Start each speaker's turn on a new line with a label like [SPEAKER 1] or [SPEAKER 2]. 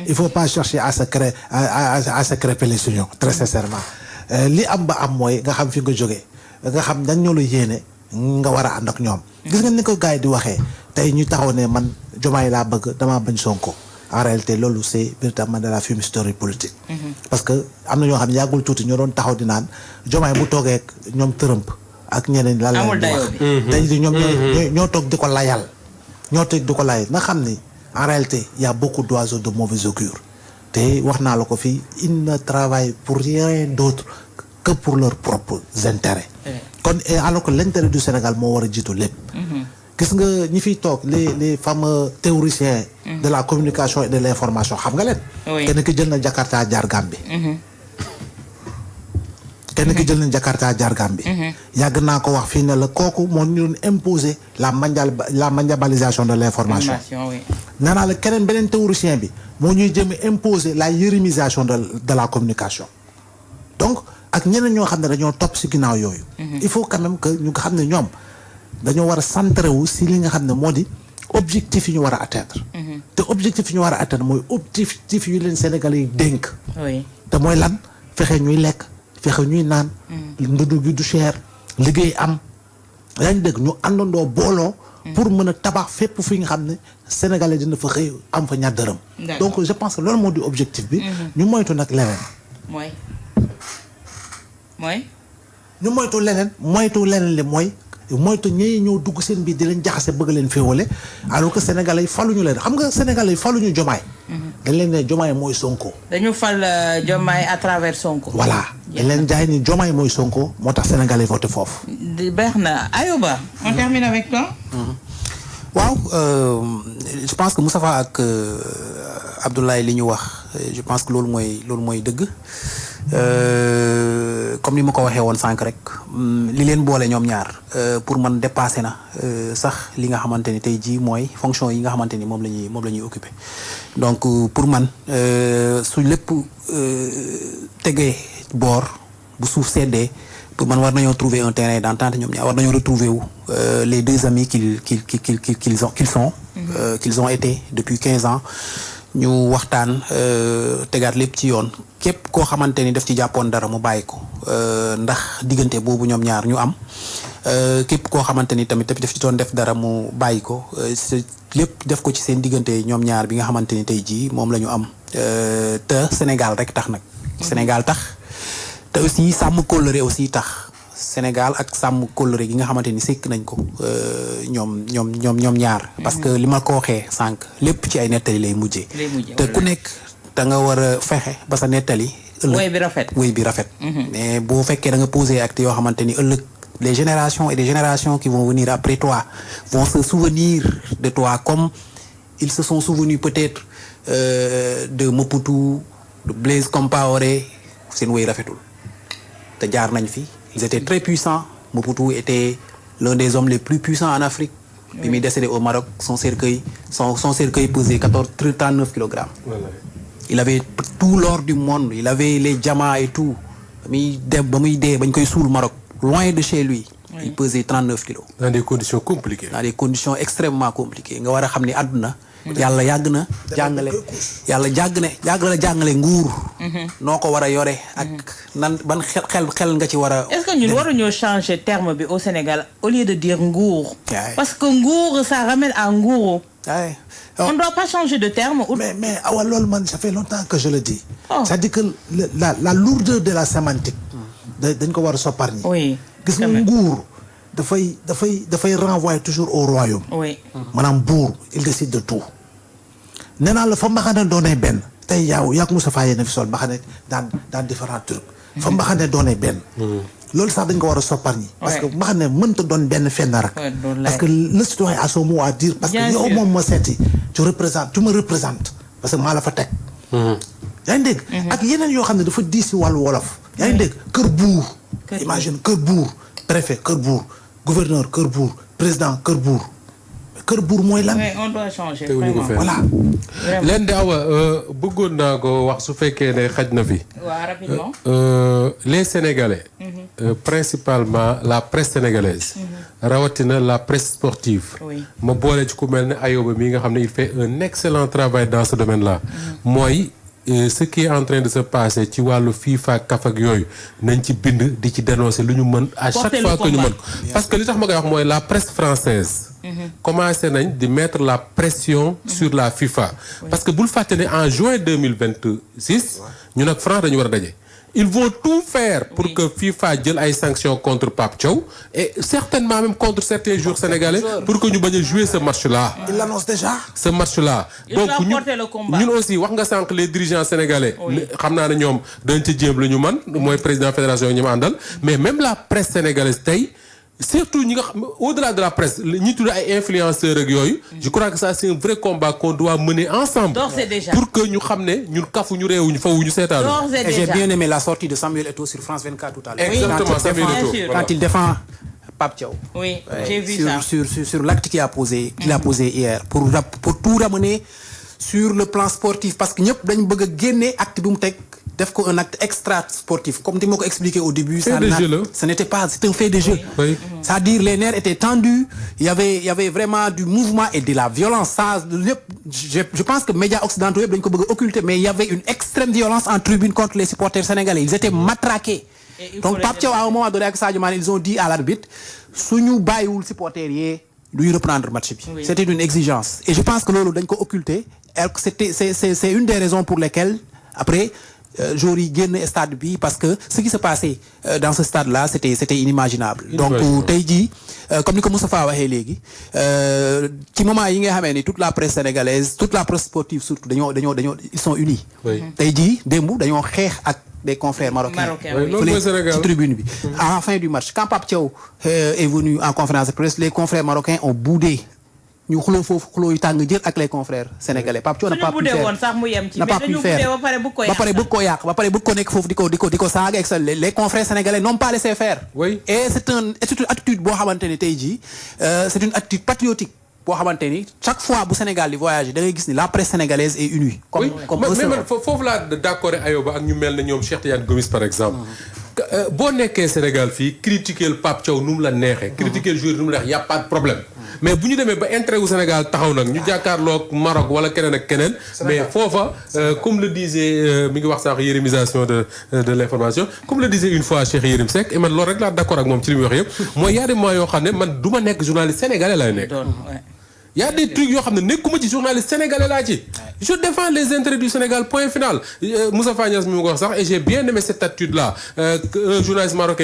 [SPEAKER 1] il faut pas chercher à se créer à se crêper les unions très sincèrement li am ba am mooy nga xam fi nga jógee nga xam dañ ñoo la yéene nga war a ànd ak ñoom gis nga ni ko gars yi di waxee tey ñu taxaw ne man Diomaye laa bëgg damaa bañ Sonko en réalité loolu c'est véritablement de la fumisterie politique parce que am na ñoo xam ne yàggul tuuti ñoo doon taxaw di naan Diomaye bu toogee ak ñoom Trump ak ñeneen lan la di wax tey di ñoom ñoo toog di ko layal ñoo toog di ko layal nga xam ni en réalité il y a beaucoup d'oiseaux de mauvais augure te wax naa la ko fii ils ne travaillent pour rien d'autre que pour leurs propres intérêts kon alors que l'intérêt du Sénégal moo war a jiitu lépp gis nga ñi fiy toog les fameux théoriciens de la communication et de l'information xam nga leen kenn ki jël na Jakarta jaar Gambie kenn ki jël na Jakarta jaar Gambie yàgg naa ko wax fii ne la kooku moo ñu doon imposer la mondialisation de l'information nee naa la keneen beneen théoricien bi moo ñuy jëm imposer la yérémisation de la communication donc ak ñeneen ñoo xam ne dañoo topp ci ginnaaw yooyu il faut quand même que ñu xam ne ñoom dañoo war a centré wu ci li nga xam ne moo di objectif yi ñu war a atteindre te objectif yi ñu war a atteindre mooy objectif yu leen Sénégalais yi dénk te mooy lan fexe ñuy lekk fexe ñuy naan ndudu bi du cher liggéey am yaa ngi dégg ñu àndandoo booloo pour mën a tabax fépp fi nga xam ne Sénégalais dina fa xëy am fa ñaar dërëm donc je pense que loolu moo di objectif bi ñu moytu nag leneen ñu moytu leneen li mooy moytu ñi ñëw dugg seen biir di leen jaxase bëgg leen féewale alors que Sénégalais yi faluñu leen xam nga Sénégalais yi faluñu Diomaye dañ leen ne Diomaye mooy Sonko
[SPEAKER 2] dañu fal Diomaye à travers Sonko
[SPEAKER 1] voilà dañ leen jaay ni Diomaye mooy Sonko moo tax Sénégalais yi voté foofu
[SPEAKER 2] baax na Ayoba on termine avec toi
[SPEAKER 3] waaw je pense que Moustapha ak Abdoulaye li ñu wax je pense que loolu mooy dëgg comme ni ma ko waxee woon sànq rek li leen boole ñoom ñaar pour man dépassé na sax li nga xamante ni tey jii mooy fonction yi nga xamante ni moom la ñuy occupé donc pour man su lépp tegee boor bu suuf seddee pour man war nañoo trouver un terrain d'entente ñoom ñaar war nañoo retrouver wu les deux amis qu'ils ont été depuis 15 ans ñu waxtaan tegaat lépp ci yoon képp koo xamante ni daf ci jàppoon dara mu bàyyi ko ndax diggante boobu ñoom ñaar ñu am képp koo xamante ni tamit daf ci doon def dara mu bàyyi ko lépp def ko ci seen diggante ñoom ñaar bi nga xamante ni tey jii moom la ñu am te Sénégal rek tax nag Sénégal tax te aussi sàmm kóllëre aussi tax Sénégal ak sàmm kóllëre gi nga xamante ni sekk nañ ko ñoom ñaar parce que li ma ko waxee sànq lépp ci ay nettali lay mujjee te ku nekk da nga war a fexe ba sa nettali ëllëg woy bi rafet mais boo fekkee da nga posé acte yoo xamante ni ëllëg les générations et des générations qui vont venir après toi vont se souvenir de toi comme ils se sont souvenus peut-être de Mobutu de Blaise Compaoré seen woy rafetul te jaar nañ fi ils étaient très puissants Mobutu était l'un des hommes les plus puissants en Afrique bi muy décédé au Maroc son cercueil pesait 39 kilogrammes il avait tout l'or du monde il avait les diamants et tout ba muy dee bañ koy suul Maroc loin de chez lui il pesait 39 kilos
[SPEAKER 4] dans des conditions compliquées
[SPEAKER 3] dans des conditions extrêmement compliquées nga war a xam ni àdduna yàlla yàgg na jàngale nguur noo ko war a yore ak nan ban xel nga ci war a
[SPEAKER 2] est-ce que ñun waruñoo changer terme bi au Sénégal au lieu de dire nguur parce que nguur ça ramène à nguuru on ne doit pas changer de terme
[SPEAKER 1] mais awa loolu man ça fait longtemps que je le dis c'est-à-dire que la lourdeur de la sémantique dañ ko war a soppar ñi gis nga nguur dafay renvoyer toujours au royaume maanaam buur il décide de tout nee naa la fa mbaxane doonee benn tey yaak Moustapha yéena fi sol mbaxane dans différents trucs fa mbaxane doonee benn loolu sax dañ ko war a soppar ñi parce que mbaxane mënta doon benn fenn rek parce que le citoyen a son mot à dire parce que yow moom ma seeti tu me représentes parce que maa la fa teg yaa ngi dégg ak yeneen yoo xam ne dafa diis si wàllu wolof yaa ngi dégg kër buur imagine kër buur préfet kër buur gouverneur kër buur président kër buur mooy lan.
[SPEAKER 2] on doit changer
[SPEAKER 1] voilà.
[SPEAKER 4] leen di awa bëggoon naa ko wax su fekkee ne xaj na fi.
[SPEAKER 2] waaw rapidement.
[SPEAKER 4] les Sénégalais. Principalement la presse sénégalaise. rawatina la presse sportive.
[SPEAKER 2] Oui.
[SPEAKER 4] ma boole ci ku mel ne Ayoba mii nga xam ne il fait un excellent travail dans ce domaine-là. mooy ce qui est en train de se passer ci wàllu FIFA CAF ak yooyu nañ ci bind di ci dénoncer lu ñu mën. à chaque fois que ñu mën parce que li tax ma koy wax mooy la presse française. commencé nañ di mettre la pression sur la FIFA. parce que bul fàtte ne en juin 2026 ñu nag France dañu war a daje. ils vont tout faire pour que FIFA jël ay sanctions contre Pape Thiaw et certainement même contre certains joueurs sénégalais pour que ñu bañ a jouer ce match-là.
[SPEAKER 1] il l'annonce déjà.
[SPEAKER 4] ce match-là. donc ñun aussi wax nga sànq les dirigeants sénégalais. xam naa ne ñoom dañ ci jéem lu ñu man mooy président fédération yi ñu ma àndal mais même la presse sénégalaise tey. surtout ñi nga xam au-delà de la presse ñi tudd ay influenceurs ak yooyu. je crois que ça c'est un vrai combat qu'on doit mener ensemble. pour que ñu xam ne ñun kafu ñu réewuñu fawuñu seetaanu.
[SPEAKER 3] et j'ai bien aimé la sortie de Samuel Eto'o sur France 24 tout à l'heure.
[SPEAKER 4] exactement Samuel Eto'o
[SPEAKER 3] quand il défend Pape Thiaw.
[SPEAKER 2] Oui, j'ai vu ça.
[SPEAKER 3] sur l'acte qu'il a posé hier pour tout ramener sur le plan sportif parce que ñëpp dañu bëgg a génne acte bi mu teg. def ko un acte extra sportif comme tu m'as expliqué au début. Ce n'était pas, c'était un fait de jeu.
[SPEAKER 4] Oui.
[SPEAKER 3] C'est-à-dire les nerfs étaient tendus, il y avait vraiment du mouvement et de la violence. Ça, je pense que les médias occidentaux dañ ko bëgg a occulter mais il y avait une extrême violence en tribune contre les supporters sénégalais. Ils étaient matraqués. Donc Pape Thiaw à un moment donné ak Sadio Mané ils ont dit à l'arbitre suñu bàyyiwul supporters yi duñu reprendre match bi. Oui. C'était une exigence et je pense que loolu dañ ko occulter. C'est une des raisons pour lesquelles après joueurs yi génn stade bi parce que ce qui se passait dans ce stade-là c'était inimaginable. Donc tey jii comme ni ko Moustapha waxee léegi ci moment yi nga xamee ni toute la presse sénégalaise toute la presse sportive surtout dañoo ils sont unis. tey jii démb dañoo xeex ak des confrères marocains. ci tribune bi. à la fin du match quand Pape Thiaw est venu en conférence de presse les confrères marocains ont boudé. ñu xuloo foofu xuloo yu tàng jël ak les confrères sénégalais Pape Thiaw n'a pas pu faire ba pare bëgg koo yàq ba pare bëgg ko nekk foofu di ko saaga ak les confrères sénégalais n'ont pas laissé faire.
[SPEAKER 4] Oui.
[SPEAKER 3] Et c'est une attitude boo xamante ni tey jii c'est une attitude patriotique boo xamante ni chaque fois bu Sénégal di voyager da ngay gis ni la presse sénégalaise est unie. comme
[SPEAKER 4] mais man foofu laa d'accord Ayoba ak ñu mel ne ñoom Cheikh Tidiane Gomis par exemple. boo nekkee Sénégal fii critiquer le Pape Thiaw nu mu la neexee. critiquer le joueur nu mu la neexee y a pas de problème. mais bu ñu demee ba intérêt wu Sénégal taxaw nag ñu jàkkaarloog Maroc wala keneen ak keneen. mais foofa comme le disait mi ngi wax sax yérémisation de l'information comme le disait une fois Cheikh Yérim Seck et man loolu rek laa d'accord ak moom ci li muy wax yëpp mooy y a des mois yoo xam ne man du ma nekk journaliste sénégalais laay nekk. y a des trucs yoo xam ne nekkuma ci journaliste sénégalais laa ci. je défends les intérêts du Sénégal point final Moussa Fagnas mi mu ko wax sax et j'ai bien aimé cette attitude là un journaliste marocain